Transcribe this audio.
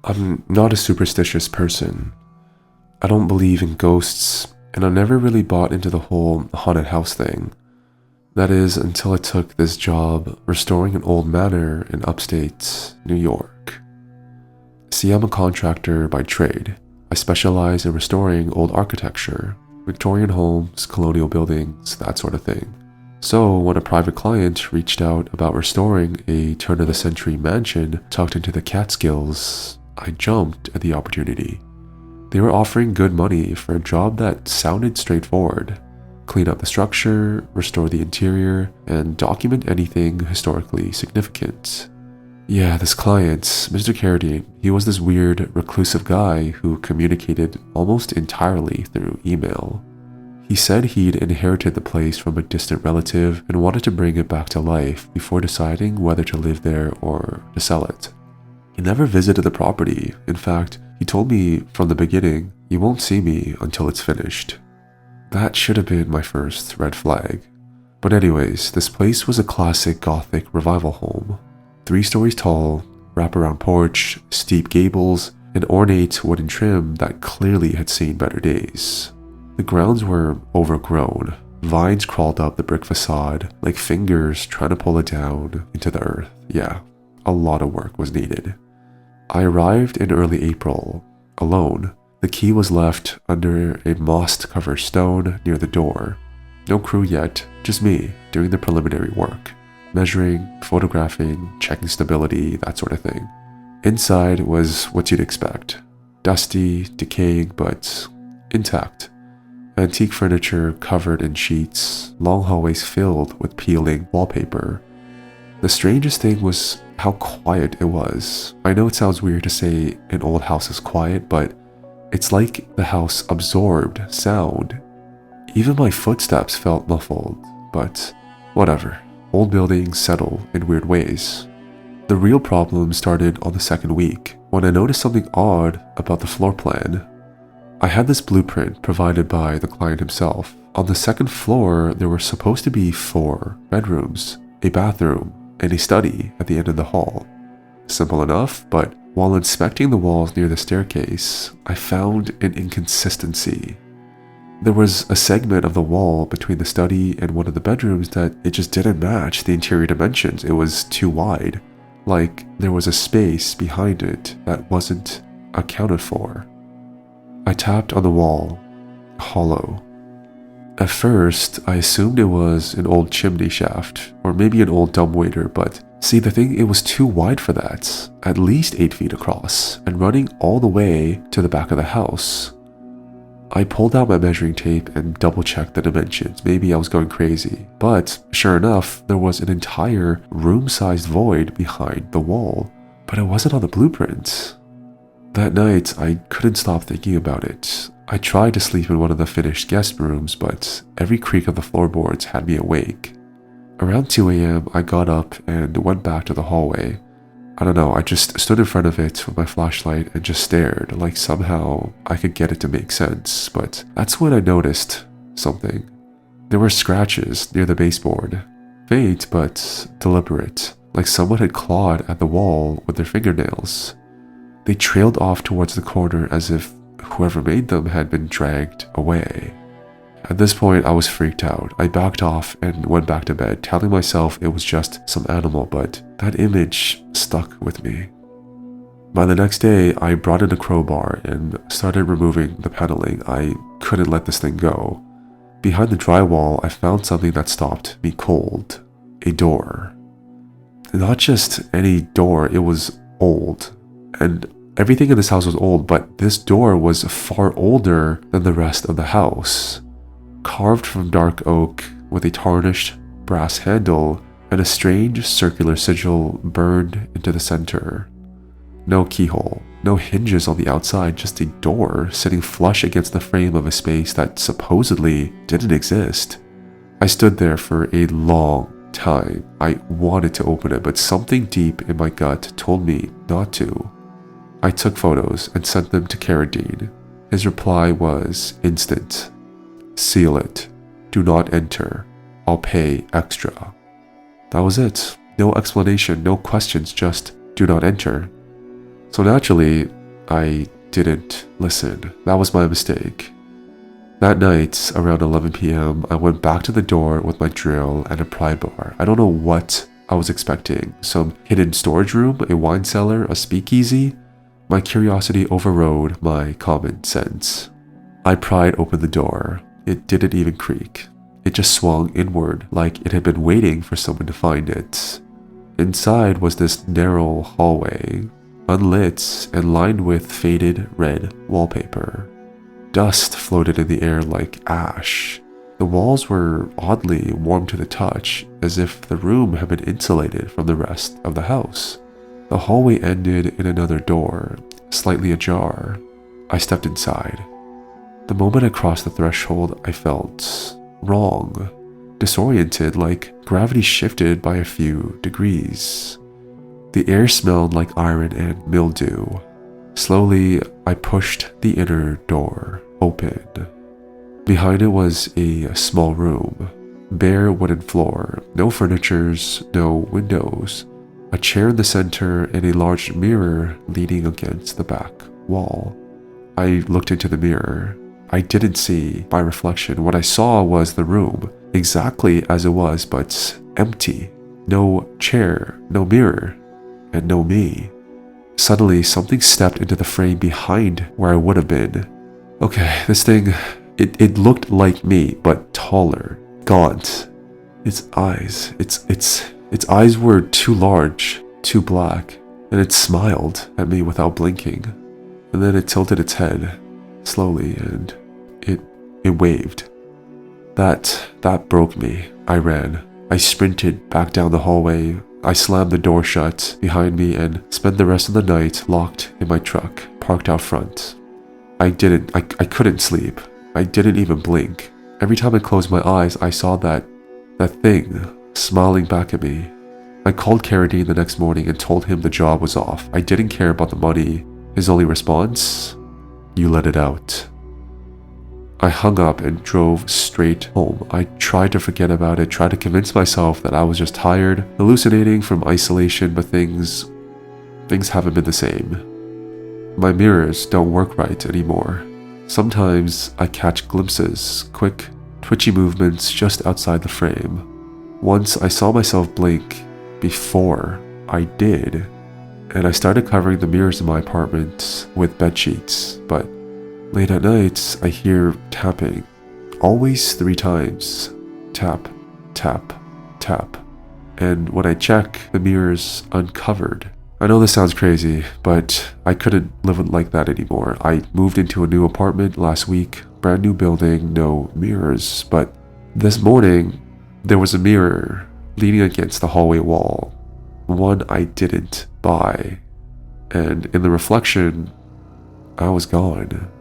I'm not a superstitious person. I don't believe in ghosts, and I never really bought into the whole haunted house thing. That is, until I took this job restoring an old manor in upstate New York. See, I'm a contractor by trade. I specialize in restoring old architecture, Victorian homes, colonial buildings, that sort of thing. So, when a private client reached out about restoring a turn-of-the-century mansion tucked into the Catskills, I jumped at the opportunity. They were offering good money for a job that sounded straightforward. Clean up the structure, restore the interior, and document anything historically significant. Yeah, this client, Mr. Carradine, he was this weird, reclusive guy who communicated almost entirely through email. He said he'd inherited the place from a distant relative and wanted to bring it back to life before deciding whether to live there or to sell it. He never visited the property. In fact, he told me from the beginning, "You won't see me until it's finished." That should have been my first red flag. But anyways, this place was a classic Gothic revival home. 3 stories tall, wraparound porch, steep gables, and ornate wooden trim that clearly had seen better days. The grounds were overgrown. Vines crawled up the brick facade like fingers trying to pull it down into the earth. Yeah, a lot of work was needed. I arrived in early April, alone. The key was left under a moss-covered stone near the door. No crew yet, just me doing the preliminary work. Measuring, photographing, checking stability, that sort of thing. Inside was what you'd expect. Dusty, decaying, but intact. Antique furniture covered in sheets, long hallways filled with peeling wallpaper. The strangest thing was how quiet it was. I know it sounds weird to say an old house is quiet, but it's like the house absorbed sound. Even my footsteps felt muffled, but whatever. Old buildings settle in weird ways. The real problem started on the second week, when I noticed something odd about the floor plan. I had this blueprint provided by the client himself. On the second floor, there were supposed to be 4 bedrooms, a bathroom, and a study at the end of the hall. Simple enough, but while inspecting the walls near the staircase, I found an inconsistency. There was a segment of the wall between the study and one of the bedrooms that it just didn't match the interior dimensions. It was too wide, like there was a space behind it that wasn't accounted for. I tapped on the wall, hollow. At first, I assumed it was an old chimney shaft, or maybe an old dumbwaiter, but see, the thing, it was too wide for that, at least 8 feet across, and running all the way to the back of the house. I pulled out my measuring tape and double-checked the dimensions. Maybe I was going crazy, but sure enough, there was an entire room-sized void behind the wall, but it wasn't on the blueprint. That night, I couldn't stop thinking about it. I tried to sleep in one of the finished guest rooms, but every creak of the floorboards had me awake. Around 2 a.m., I got up and went back to the hallway. I don't know, I just stood in front of it with my flashlight and just stared, like somehow I could get it to make sense, but that's when I noticed something. There were scratches near the baseboard. Faint, but deliberate, like someone had clawed at the wall with their fingernails. They trailed off towards the corner as if whoever made them had been dragged away. At this point, I was freaked out. I backed off and went back to bed, telling myself it was just some animal, but that image stuck with me. By the next day, I brought in a crowbar and started removing the paneling. I couldn't let this thing go. Behind the drywall, I found something that stopped me cold. A door. Not just any door, it was old. And everything in this house was old, but this door was far older than the rest of the house. Carved from dark oak with a tarnished brass handle and a strange circular sigil burned into the center. No keyhole, no hinges on the outside, just a door sitting flush against the frame of a space that supposedly didn't exist. I stood there for a long time. I wanted to open it, but something deep in my gut told me not to. I took photos and sent them to Carradine. His reply was instant. "Seal it. Do not enter. I'll pay extra." That was it. No explanation, no questions, just do not enter. So naturally, I didn't listen. That was my mistake. That night, around 11 p.m., I went back to the door with my drill and a pry bar. I don't know what I was expecting. Some hidden storage room, a wine cellar, a speakeasy? My curiosity overrode my common sense. I pried open the door. It didn't even creak. It just swung inward like it had been waiting for someone to find it. Inside was this narrow hallway, unlit and lined with faded red wallpaper. Dust floated in the air like ash. The walls were oddly warm to the touch, as if the room had been insulated from the rest of the house. The hallway ended in another door, slightly ajar. I stepped inside. The moment I crossed the threshold, I felt wrong, disoriented, like gravity shifted by a few degrees. The air smelled like iron and mildew. Slowly, I pushed the inner door open. Behind it was a small room, bare wooden floor, no furnitures, no windows, a chair in the center, and a large mirror leaning against the back wall. I looked into the mirror. I didn't see my reflection. What I saw was the room, exactly as it was, but empty. No chair, no mirror, and no me. Suddenly, something stepped into the frame behind where I would have been. Okay, this thing, it looked like me, but taller, gaunt. Its eyes were too large, too black, and it smiled at me without blinking. And then it tilted its head, slowly, and it waved. That broke me. I ran. I sprinted back down the hallway. I slammed the door shut behind me and spent the rest of the night locked in my truck, parked out front. I couldn't sleep. I didn't even blink. Every time I closed my eyes, I saw that thing smiling back at me. I called Carradine the next morning and told him the job was off. I didn't care about the money. His only response? You let it out. I hung up and drove straight home. I tried to forget about it, tried to convince myself that I was just tired, hallucinating from isolation, but things haven't been the same. My mirrors don't work right anymore. Sometimes I catch glimpses, quick, twitchy movements just outside the frame. Once I saw myself blink before I did, and I started covering the mirrors in my apartment with bedsheets, but late at night, I hear tapping, always 3 times. Tap, tap, tap. And when I check, the mirror's uncovered. I know this sounds crazy, but I couldn't live like that anymore. I moved into a new apartment last week, brand new building, no mirrors, but this morning, there was a mirror leaning against the hallway wall, one I didn't buy, and in the reflection, I was gone.